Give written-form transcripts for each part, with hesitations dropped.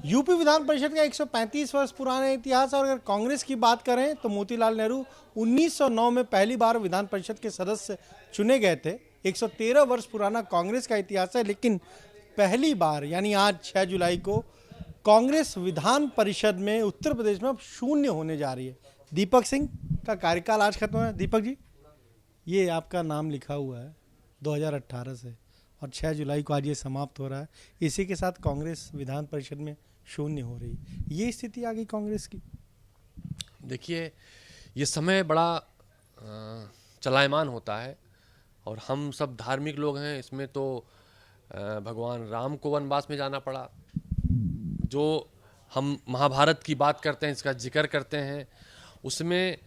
UP Vidhan Parishad का 135 वर्ष पुराना इतिहास। और अगर कांग्रेस की बात करें तो मोतीलाल नेहरू 1909 में पहली बार विधान परिषद के सदस्य चुने गए थे। 113 वर्ष पुराना कांग्रेस का इतिहास है, लेकिन पहली बार यानी आज 6 जुलाई को कांग्रेस विधान परिषद में उत्तर प्रदेश में अब शून्य होने जा रही है। दीपक सिंह का कार्यकाल आज खत्म है। दीपक जी, ये आपका नाम लिखा हुआ है 2018 से और 6 जुलाई को आज ये समाप्त हो रहा है। इसी के साथ कांग्रेस विधान परिषद में शून्य हो रही, ये स्थिति आ गई कांग्रेस की। देखिए, ये समय बड़ा चलायमान होता है और हम सब धार्मिक लोग हैं। इसमें तो भगवान राम को वनवास में जाना पड़ा। जो हम महाभारत की बात करते हैं, इसका जिक्र करते हैं, उसमें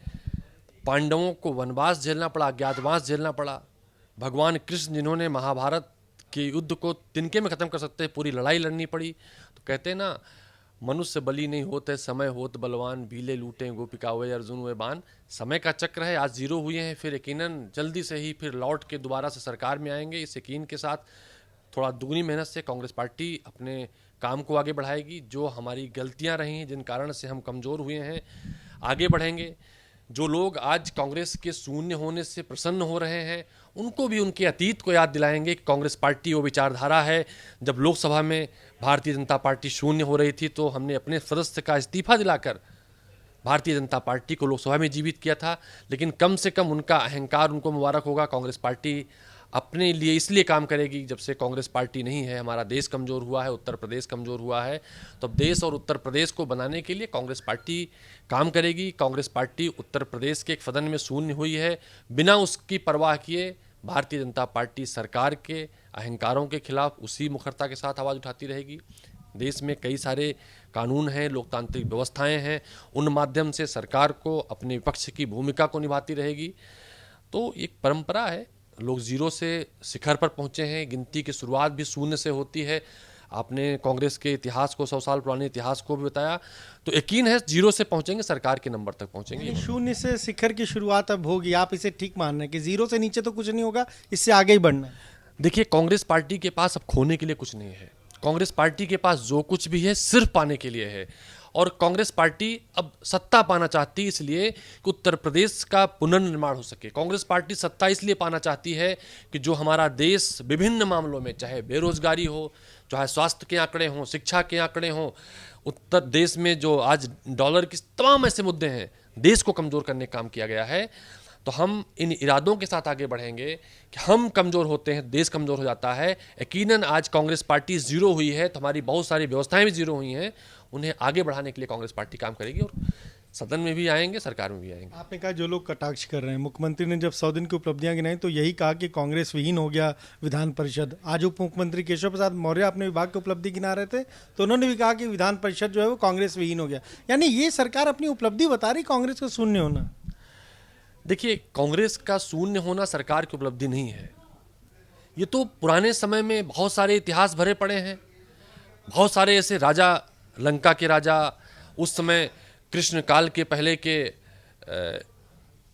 पांडवों को वनवास झेलना पड़ा, अज्ञातवास झेलना पड़ा। भगवान कृष्ण जिन्होंने महाभारत के युद्ध को तिनके में ख़त्म कर सकते हैं, पूरी लड़ाई लड़नी पड़ी। तो कहते हैं ना, मनुष्य बली नहीं होते, समय होत बलवान, भीले लूटे गोपिका हुए अर्जुन हुए बान। समय का चक्र है, आज जीरो हुए हैं, फिर यकीनन जल्दी से ही फिर लौट के दोबारा से सरकार में आएंगे। इस यकीन के साथ थोड़ा दुगनी मेहनत से कांग्रेस पार्टी अपने काम को आगे बढ़ाएगी। जो हमारी गलतियां रही हैं, जिन कारण से हम कमज़ोर हुए हैं, आगे बढ़ेंगे। जो लोग आज कांग्रेस के शून्य होने से प्रसन्न हो रहे हैं, उनको भी उनके अतीत को याद दिलाएंगे कि कांग्रेस पार्टी वो विचारधारा है। जब लोकसभा में भारतीय जनता पार्टी शून्य हो रही थी तो हमने अपने सदस्य का इस्तीफा दिलाकर भारतीय जनता पार्टी को लोकसभा में जीवित किया था। लेकिन कम से कम उनका अहंकार उनको मुबारक होगा। कांग्रेस पार्टी अपने लिए इसलिए काम करेगी, जब से कांग्रेस पार्टी नहीं है हमारा देश कमज़ोर हुआ है, उत्तर प्रदेश कमज़ोर हुआ है। तो अब देश और उत्तर प्रदेश को बनाने के लिए कांग्रेस पार्टी काम करेगी। कांग्रेस पार्टी उत्तर प्रदेश के एक सदन में शून्य हुई है, बिना उसकी परवाह किए भारतीय जनता पार्टी सरकार के अहंकारों के खिलाफ उसी मुखरता के साथ आवाज़ उठाती रहेगी। देश में कई सारे कानून हैं, लोकतांत्रिक व्यवस्थाएं हैं, उन माध्यम से सरकार को अपने विपक्ष की भूमिका को निभाती रहेगी। तो एक परंपरा है, लोग जीरो से शिखर पर पहुंचे हैं। गिनती की शुरुआत भी शून्य से होती है। आपने कांग्रेस के इतिहास को, 100 साल पुराने इतिहास को भी बताया। तो यकीन है जीरो से पहुंचेंगे, सरकार के नंबर तक पहुंचेंगे। शून्य से शिखर की शुरुआत अब होगी, आप इसे ठीक मान रहे हैं कि जीरो से नीचे तो कुछ नहीं होगा, इससे आगे ही बढ़ना है। देखिए, कांग्रेस पार्टी के पास अब खोने के लिए कुछ नहीं है। कांग्रेस पार्टी के पास जो कुछ भी है सिर्फ पाने के लिए है। और कांग्रेस पार्टी अब सत्ता पाना चाहती है, इसलिए कि उत्तर प्रदेश का पुनर्निर्माण हो सके। कांग्रेस पार्टी सत्ता इसलिए पाना चाहती है कि जो हमारा देश विभिन्न मामलों में, चाहे बेरोजगारी हो, चाहे स्वास्थ्य के आंकड़े हों, शिक्षा के आंकड़े हों, उत्तर देश में जो आज डॉलर की तमाम ऐसे मुद्दे हैं, देश को कमज़ोर करने का काम किया गया है। तो हम इन इरादों के साथ आगे बढ़ेंगे कि हम कमज़ोर होते हैं, देश कमज़ोर हो जाता है। यकीनन आज कांग्रेस पार्टी जीरो हुई है तो हमारी बहुत सारी व्यवस्थाएं भी जीरो हुई हैं। उन्हें आगे बढ़ाने के लिए कांग्रेस पार्टी काम करेगी और सदन में भी आएंगे, सरकार में भी आएंगे। आपने कहा जो लोग कटाक्ष कर रहे हैं, मुख्यमंत्री ने जब 100 दिन की उपलब्धियां गिनाई तो यही कहा कि कांग्रेस विहीन हो गया विधान परिषद। आज उप मुख्यमंत्री केशव प्रसाद मौर्य अपने विभाग की उपलब्धि गिना रहे थे तो उन्होंने भी कहा कि विधान परिषद जो है वो कांग्रेस विहीन हो गया। यानी ये सरकार अपनी उपलब्धि बता रही, कांग्रेस का शून्य होना। देखिए, कांग्रेस का शून्य होना सरकार की उपलब्धि नहीं है। ये तो पुराने समय में बहुत सारे इतिहास भरे पड़े हैं। बहुत सारे ऐसे राजा, लंका के राजा, उस समय कृष्ण काल के पहले के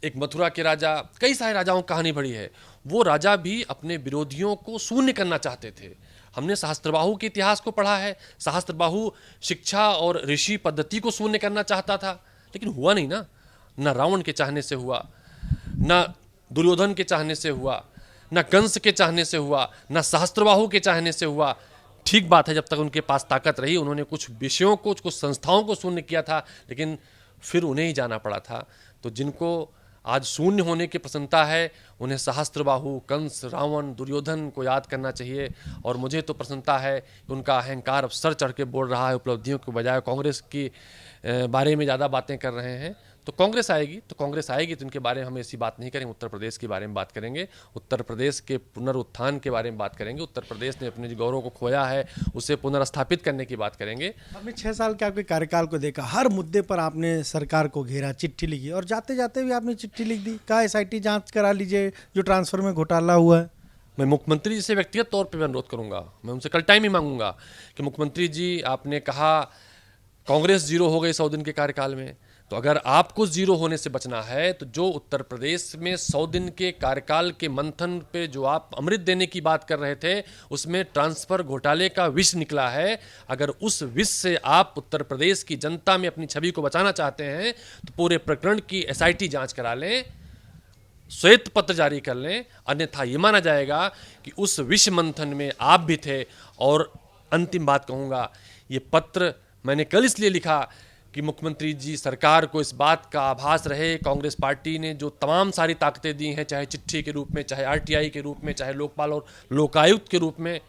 एक मथुरा के राजा, कई सारे राजाओं की कहानी भरी है। वो राजा भी अपने विरोधियों को शून्य करना चाहते थे। हमने सहस्त्रबाहु के इतिहास को पढ़ा है। सहस्त्रबाहु शिक्षा और ऋषि पद्धति को शून्य करना चाहता था, लेकिन हुआ नहीं ना। न रावण के चाहने से हुआ, न दुर्योधन के चाहने से हुआ, न कंस के चाहने से हुआ, न सहस्त्रबाहु के चाहने से हुआ। ठीक बात है, जब तक उनके पास ताकत रही उन्होंने कुछ विषयों को, कुछ संस्थाओं को शून्य किया था, लेकिन फिर उन्हें ही जाना पड़ा था। तो जिनको आज शून्य होने की प्रसन्नता है, उन्हें सहस्त्रबाहु, कंस, रावण, दुर्योधन को याद करना चाहिए। और मुझे तो प्रसन्नता है कि उनका अहंकार अब सर चढ़ के बोल रहा है, उपलब्धियों के बजाय कांग्रेस की बारे में ज़्यादा बातें कर रहे हैं। तो कांग्रेस आएगी तो इनके बारे में हम ऐसी बात नहीं करेंगे। उत्तर प्रदेश के बारे में बात करेंगे, उत्तर प्रदेश के पुनरुत्थान के बारे में बात करेंगे। उत्तर प्रदेश ने अपने गौरव को खोया है, उसे पुनर्स्थापित करने की बात करेंगे। आपने 6 साल के आपके कार्यकाल को देखा, हर मुद्दे पर आपने सरकार को घेरा, चिट्ठी लिखी और जाते जाते भी आपने चिट्ठी लिख दी, कहा SIT जांच करा लीजिए जो ट्रांसफर में घोटाला हुआ है। मैं मुख्यमंत्री जी से व्यक्तिगत तौर पर अनुरोध करूंगा, मैं उनसे कल टाइम ही मांगूंगा कि मुख्यमंत्री जी, आपने कहा कांग्रेस जीरो हो गई 100 दिन के कार्यकाल में, तो अगर आपको जीरो होने से बचना है तो जो उत्तर प्रदेश में 100 दिन के कार्यकाल के मंथन पे जो आप अमृत देने की बात कर रहे थे, उसमें ट्रांसफर घोटाले का विष निकला है। अगर उस विष से आप उत्तर प्रदेश की जनता में अपनी छवि को बचाना चाहते हैं तो पूरे प्रकरण की एसआईटी जांच करा लें, श्वेत पत्र जारी कर लें, अन्यथा ये माना जाएगा कि उस विष मंथन में आप भी थे। और अंतिम बात कहूँगा, ये पत्र मैंने कल इसलिए लिखा कि मुख्यमंत्री जी सरकार को इस बात का आभास रहे, कांग्रेस पार्टी ने जो तमाम सारी ताकतें दी हैं, चाहे चिट्ठी के रूप में, चाहे आरटीआई के रूप में, चाहे लोकपाल और लोकायुक्त के रूप में,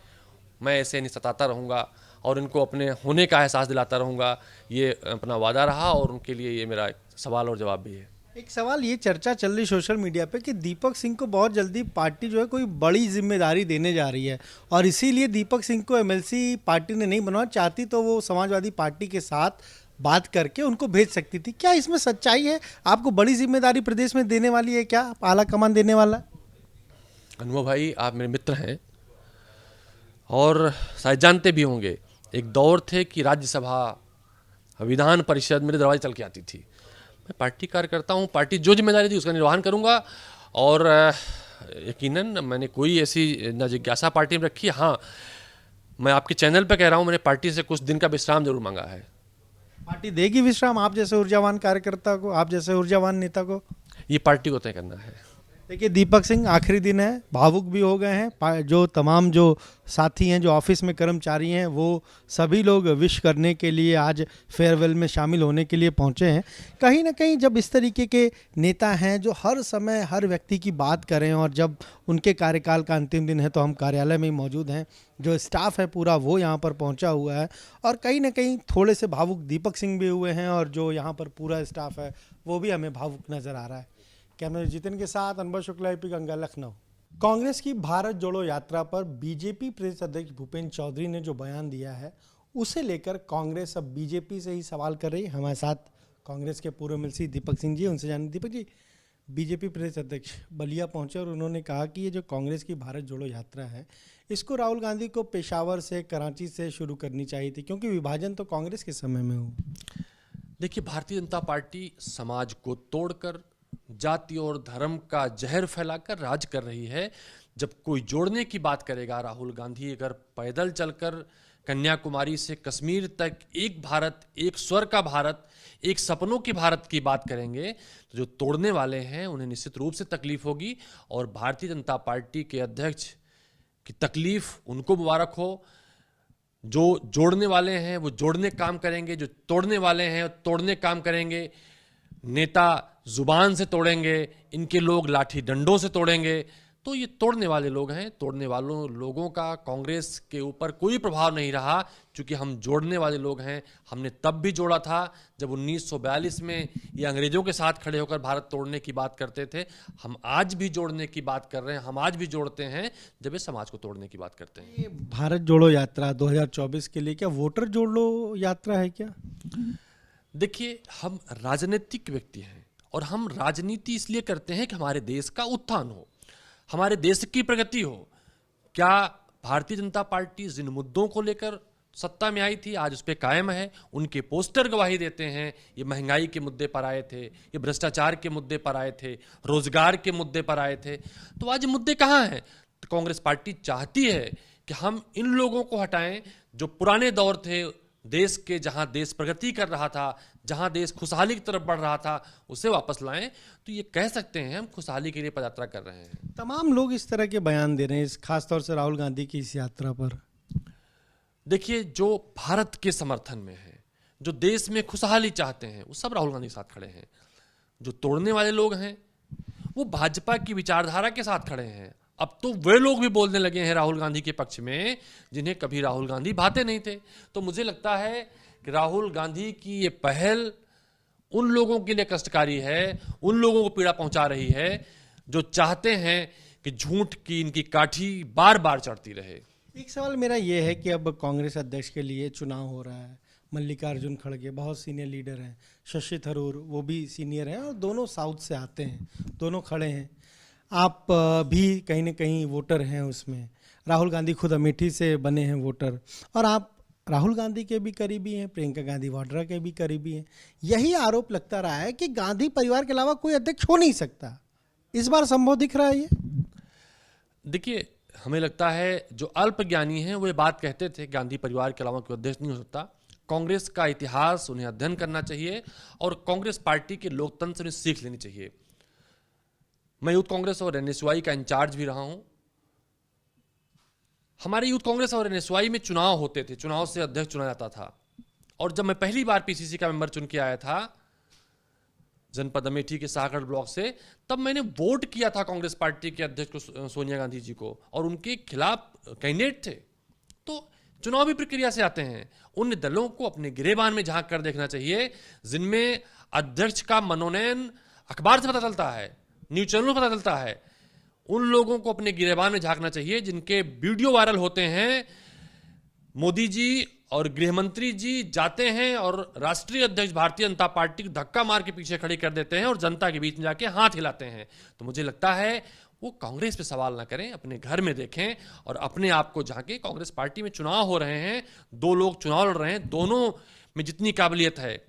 मैं ऐसे नहीं सताता रहूँगा और इनको अपने होने का एहसास दिलाता रहूँगा। ये अपना वादा रहा और उनके लिए ये मेरा सवाल और जवाब भी है। एक सवाल ये चर्चा चल रही सोशल मीडिया पे कि दीपक सिंह को बहुत जल्दी पार्टी जो है कोई बड़ी जिम्मेदारी देने जा रही है और इसीलिए दीपक सिंह को एमएलसी पार्टी ने नहीं बनवाना चाहती, तो वो समाजवादी पार्टी के साथ बात करके उनको भेज सकती थी। क्या इसमें सच्चाई है? आपको बड़ी जिम्मेदारी प्रदेश में देने वाली है क्या? आला कमान देने वाला? अनुभव भाई, आप मेरे मित्र हैं और शायद जानते भी होंगे, एक दौर थे कि राज्यसभा, विधान परिषद मेरे दरवाजे चल के आती थी। मैं पार्टी कार्यकर्ता हूँ, पार्टी जो जिम्मेदारी थी उसका निर्वहन करूँगा और यकीनन मैंने कोई ऐसी न जिज्ञासा पार्टी में रखी। हाँ, मैं आपके चैनल पे कह रहा हूँ, मैंने पार्टी से कुछ दिन का विश्राम जरूर मांगा है। पार्टी देगी विश्राम आप जैसे ऊर्जावान कार्यकर्ता को, आप जैसे ऊर्जावान नेता को? ये पार्टी को तय करना है। देखिए दीपक सिंह, आखिरी दिन है, भावुक भी हो गए हैं। जो तमाम जो साथी हैं, जो ऑफिस में कर्मचारी हैं, वो सभी लोग विश करने के लिए आज फेयरवेल में शामिल होने के लिए पहुंचे हैं। कहीं ना कहीं जब इस तरीके के नेता हैं जो हर समय हर व्यक्ति की बात करें और जब उनके कार्यकाल का अंतिम दिन है तो हम कार्यालय में ही मौजूद हैं, जो स्टाफ है पूरा वो यहाँ पर पहुँचा हुआ है और कहीं ना कहीं थोड़े से भावुक दीपक सिंह भी हुए हैं और जो यहाँ पर पूरा स्टाफ है वो भी हमें भावुक नज़र आ रहा है। कैमरे जितिन के साथ अनुभव शुक्ला, एपी गंगा, लखनऊ। कांग्रेस की भारत जोड़ो यात्रा पर बीजेपी प्रदेश अध्यक्ष भूपेंद्र चौधरी ने जो बयान दिया है उसे लेकर कांग्रेस अब बीजेपी से ही सवाल कर रही है। हमारे साथ कांग्रेस के पूर्व एमएलसी दीपक सिंह जी, उनसे जाने। दीपक जी, बीजेपी प्रदेश अध्यक्ष बलिया पहुंचे और उन्होंने कहा कि ये जो कांग्रेस की भारत जोड़ो यात्रा है इसको राहुल गांधी को पेशावर से, कराची से शुरू करनी चाहिए थी, क्योंकि विभाजन तो कांग्रेस के समय में हो। देखिए, भारतीय जनता पार्टी समाज को तोड़कर, जाति और धर्म का जहर फैलाकर राज कर रही है। जब कोई जोड़ने की बात करेगा, राहुल गांधी अगर पैदल चलकर कन्याकुमारी से कश्मीर तक एक भारत, एक स्वर का भारत, एक सपनों की भारत की बात करेंगे, तो जो तोड़ने वाले हैं उन्हें निश्चित रूप से तकलीफ होगी। और भारतीय जनता पार्टी के अध्यक्ष की तकलीफ उनको मुबारक हो। जो जोड़ने वाले हैं वो जोड़ने काम करेंगे, जो तोड़ने वाले हैं तोड़ने काम करेंगे। नेता जुबान से तोड़ेंगे, इनके लोग लाठी डंडों से तोड़ेंगे। तो ये तोड़ने वाले लोग हैं। तोड़ने वालों लोगों का कांग्रेस के ऊपर कोई प्रभाव नहीं रहा, क्योंकि हम जोड़ने वाले लोग हैं। हमने तब भी जोड़ा था जब 1942 में ये अंग्रेजों के साथ खड़े होकर भारत तोड़ने की बात करते थे। हम आज भी जोड़ने की बात कर रहे हैं, हम आज भी जोड़ते हैं जब ये समाज को तोड़ने की बात करते हैं। ये भारत जोड़ो यात्रा 2024 के लिए क्या वोटर जोड़ो यात्रा है क्या? देखिए, हम राजनीतिक व्यक्ति हैं और हम राजनीति इसलिए करते हैं कि हमारे देश का उत्थान हो, हमारे देश की प्रगति हो। क्या भारतीय जनता पार्टी जिन मुद्दों को लेकर सत्ता में आई थी आज उस पर कायम है? उनके पोस्टर गवाही देते हैं। ये महंगाई के मुद्दे पर आए थे, ये भ्रष्टाचार के मुद्दे पर आए थे, रोजगार के मुद्दे पर आए थे। तो आज मुद्दे कहाँ हैं? तो कांग्रेस पार्टी चाहती है कि हम इन लोगों को हटाएं जो पुराने दौर थे देश के, जहां देश प्रगति कर रहा था, जहां देश खुशहाली की तरफ बढ़ रहा था, उसे वापस लाएं। तो ये कह सकते हैं हम खुशहाली के लिए पदयात्रा कर रहे हैं। तमाम लोग इस तरह के बयान दे रहे हैं, खासतौर से राहुल गांधी की इस यात्रा पर। देखिए, जो भारत के समर्थन में है, जो देश में खुशहाली चाहते हैं, वो सब राहुल गांधी के साथ खड़े हैं। जो तोड़ने वाले लोग हैं वो भाजपा की विचारधारा के साथ खड़े हैं। अब तो वे लोग भी बोलने लगे हैं राहुल गांधी के पक्ष में जिन्हें कभी राहुल गांधी भाते नहीं थे। तो मुझे लगता है कि राहुल गांधी की ये पहल उन लोगों के लिए कष्टकारी है, उन लोगों को पीड़ा पहुंचा रही है जो चाहते हैं कि झूठ की इनकी काठी बार बार चढ़ती रहे। एक सवाल मेरा ये है कि अब कांग्रेस अध्यक्ष के लिए चुनाव हो रहा है। मल्लिकार्जुन खड़गे बहुत सीनियर लीडर हैं, शशि थरूर वो भी सीनियर हैं और दोनों साउथ से आते हैं, दोनों खड़े हैं। आप भी कहीं ना कहीं वोटर हैं उसमें। राहुल गांधी खुद अमेठी से बने हैं वोटर, और आप राहुल गांधी के भी करीबी हैं, प्रियंका गांधी वाड्रा के भी करीबी हैं। यही आरोप लगता रहा है कि गांधी परिवार के अलावा कोई अध्यक्ष हो नहीं सकता। इस बार संभव दिख रहा है ये? देखिए, हमें लगता है जो अल्पज्ञानी हैं वो ये बात कहते थे गांधी परिवार के अलावा कोई अध्यक्ष नहीं हो सकता। कांग्रेस का इतिहास उन्हें अध्ययन करना चाहिए और कांग्रेस पार्टी के लोकतंत्र से उन्हें सीख लेनी चाहिए। मैं यूथ कांग्रेस और एनएसयूआई का इंचार्ज भी रहा हूं। हमारे यूथ कांग्रेस और एनएसयूआई में चुनाव होते थे, चुनाव से अध्यक्ष चुना जाता था। और जब मैं पहली बार पीसीसी का मेंबर चुन के आया था जनपद अमेठी के सागढ़ ब्लॉक से, तब मैंने वोट किया था कांग्रेस पार्टी के अध्यक्ष को, सोनिया गांधी जी को, और उनके खिलाफ कैंडिडेट थे। तो चुनावी प्रक्रिया से आते हैं। उन दलों को अपने गिरेबान में झांक कर देखना चाहिए जिनमें अध्यक्ष का मनोनयन अखबार से पता चलता है, न्यूज चैनलों से पता चलता है। उन लोगों को अपने गिरेबान में झांकना चाहिए जिनके वीडियो वायरल होते हैं। मोदी जी और गृह मंत्री जी जाते हैं और राष्ट्रीय अध्यक्ष भारतीय जनता पार्टी को धक्का मार के पीछे खड़ी कर देते हैं और जनता के बीच में जाके हाथ हिलाते हैं। तो मुझे लगता है वो कांग्रेस पे सवाल ना करें, अपने घर में देखें और अपने आप को झांके। कांग्रेस पार्टी में चुनाव हो रहे हैं, दो लोग चुनाव लड़ रहे हैं, दोनों में जितनी काबिलियत है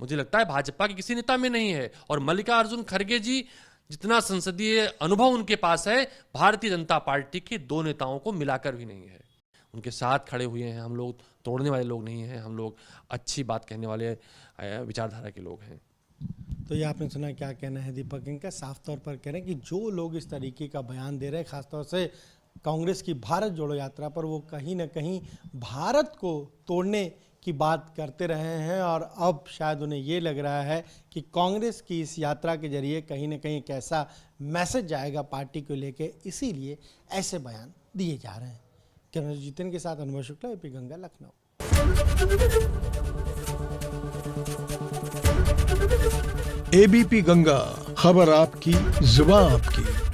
मुझे लगता है भाजपा के किसी नेता में नहीं है। और मल्लिकार्जुन खड़गे जी जितना संसदीय अनुभव उनके पास है, भारतीय जनता पार्टी के दो नेताओं को मिलाकर भी नहीं है। उनके साथ खड़े हुए हैं हम लोग, तोड़ने वाले लोग नहीं हैं हम लोग, अच्छी बात कहने वाले विचारधारा के लोग हैं। तो ये आपने सुना, क्या कहना है दीपक इनका? साफ तौर पर कह रहे हैं कि जो लोग इस तरीके का बयान दे रहे हैं, खासतौर से कांग्रेस की भारत जोड़ो यात्रा पर, वो कहीं ना कहीं भारत को तोड़ने की बात करते रहे हैं। और अब शायद उन्हें ये लग रहा है कि कांग्रेस की इस यात्रा के जरिए कहीं ना कहीं एक ऐसा मैसेज जाएगा पार्टी को लेके, इसीलिए ऐसे बयान दिए जा रहे हैं। कैमरा जितेन के साथ अनुभव शुक्ला, एपी गंगा, लखनऊ। एबीपी गंगा, खबर आपकी, जुबान आपकी।